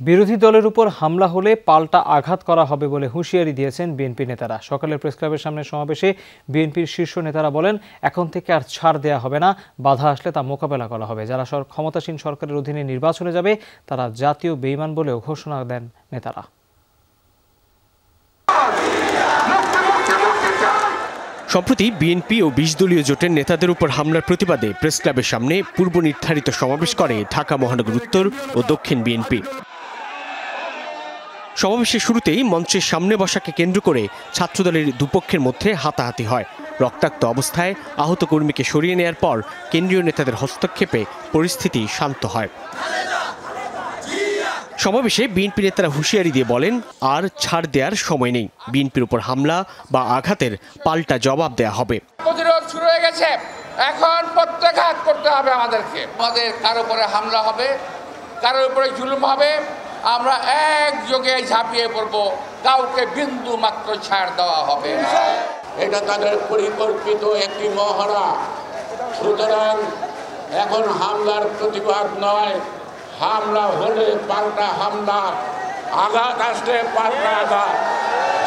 বিরোধী দলের উপর হামলা হলে পাল্টা আঘাত করা হবে বলে হুঁশিয়ারি দিয়েছেন বিএনপি নেতারা। সকালের প্রেসক্লাবের সামনে সমাবেশে বিএনপির শীর্ষ নেতারা বলেন, এখন থেকে আর ছাড় দেয়া হবে না, বাধা আসলে তা মোকাবেলা করা হবে। যারা ক্ষমতাসীন সরকারের অধীনে নির্বাচনে যাবে তারা জাতীয় বেঈমান বলেও ঘোষণা দেন নেতারা। সম্প্রতি বিএনপি ও ২০ দলীয় জোটের নেতাদের উপর হামলার প্রতিবাদে প্রেসক্লাবের সামনে পূর্ব নির্ধারিত সমাবেশ করে ঢাকা মহানগর উত্তর ও দক্ষিণ বিএনপি। সমাবেশের শুরুতেই মঞ্চের সামনে বসাকে কেন্দ্র করে ছাত্রদলের দুপক্ষের মধ্যে হাতাহাতি হয়। রক্তাক্ত অবস্থায় আহত কর্মীকে সরিয়ে নেয়ার পর কেন্দ্রীয় নেতাদের হস্তক্ষেপে পরিস্থিতি শান্ত হয়। সমাবেশে বিএনপি নেতারা হুঁশিয়ারি দিয়ে বলেন, আর ছাড় দেওয়ার সময় নেই। বিএনপির উপর হামলা বা আঘাতের পাল্টা জবাব দেয়া হবে। প্রতিরোধ শুরু হয়ে গেছে, এখন প্রত্যাঘাত করতে হবে আমাদেরকে। আমাদের কারো উপরে হামলা হবে, কারো উপরে জুলুম হবে, আমরা একযোগে ঝাঁপিয়ে পড়ব, কাউকে বিন্দু মাত্র ছাড় দেওয়া হবে না। এটা তাদের পরিকল্পিত একটি মহড়া। সুতরাং এখন হামলার প্রতিবাদ নয়, হামলা হলে পাল্টা হামলা, আঘাত আসলে পাল্টা আঘাত,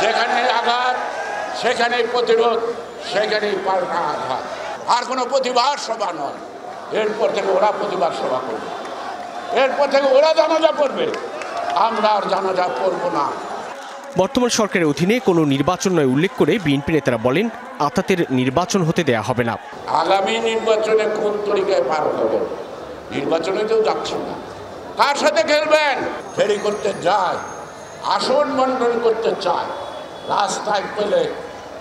যেখানে আঘাত সেখানেই প্রতিরোধ, সেখানেই পাল্টা আঘাত। আর কোনো প্রতিবাদ সভা নয়। এরপর থেকে ওরা প্রতিবাদ সভা করবে, এরপর থেকে ওরা জানাজা করবে, আমরা আর জানাজা করব না। বর্তমান সরকারের অধীনে কোনো নির্বাচন নয় উল্লেখ করে বিএনপি নেতারা বলেন, আতাতের নির্বাচন হতে দেয়া হবে না। আগামী নির্বাচনে কোন তরিকায় পার হবে, নির্বাচনে তো যাচ্ছেন না। কার সাথে খেলবেন? ফেরি করতে যায়, আসন বন্টন করতে চায়, রাস্তায় পেলে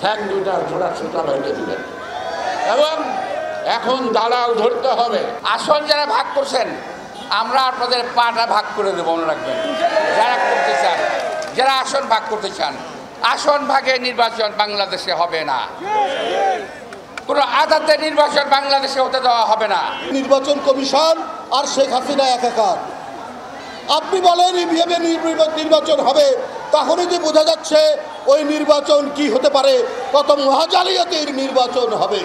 ঠ্যাং দুটার জোড়া সুতা ভেঙে দিবেন। এবং এখন দালাল ধরতে হবে। আসন যারা ভাগ করছেন, আমরা আপনাদের পাটা ভাগ করে দেবো, মনে রাখবেন। যারা করতে চান, যারা আসন ভাগ করতে চান, আসন ভাগে নির্বাচন বাংলাদেশে হবে না। কোনো আদাতের নির্বাচন বাংলাদেশে হতে দেওয়া হবে না। নির্বাচন কমিশন আর শেখ হাসিনা একাকার। আপনি বলেন এইভাবে নির্বাচন হবে, তখনই যে বোঝা যাচ্ছে ওই নির্বাচন কি হতে পারে, কত মহাজালিয়াতির নির্বাচন হবে।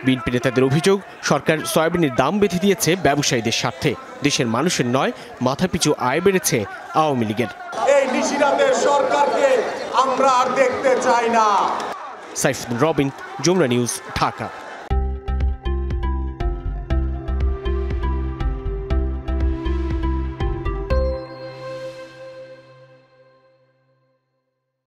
বিএনপি নেতাদের অভিযোগ, সরকার সয়াবিনের দাম বেঁধে দিয়েছে ব্যবসায়ীদের স্বার্থে, দেশের মানুষের নয়, মাথাপিছু আয় বেড়েছে আওয়ামী লীগের। এই নিশিরাতের সরকারকে আমরা আর দেখতে চাই না। সাইফুদ্দিন রবিন, যমুনা নিউজ, ঢাকা।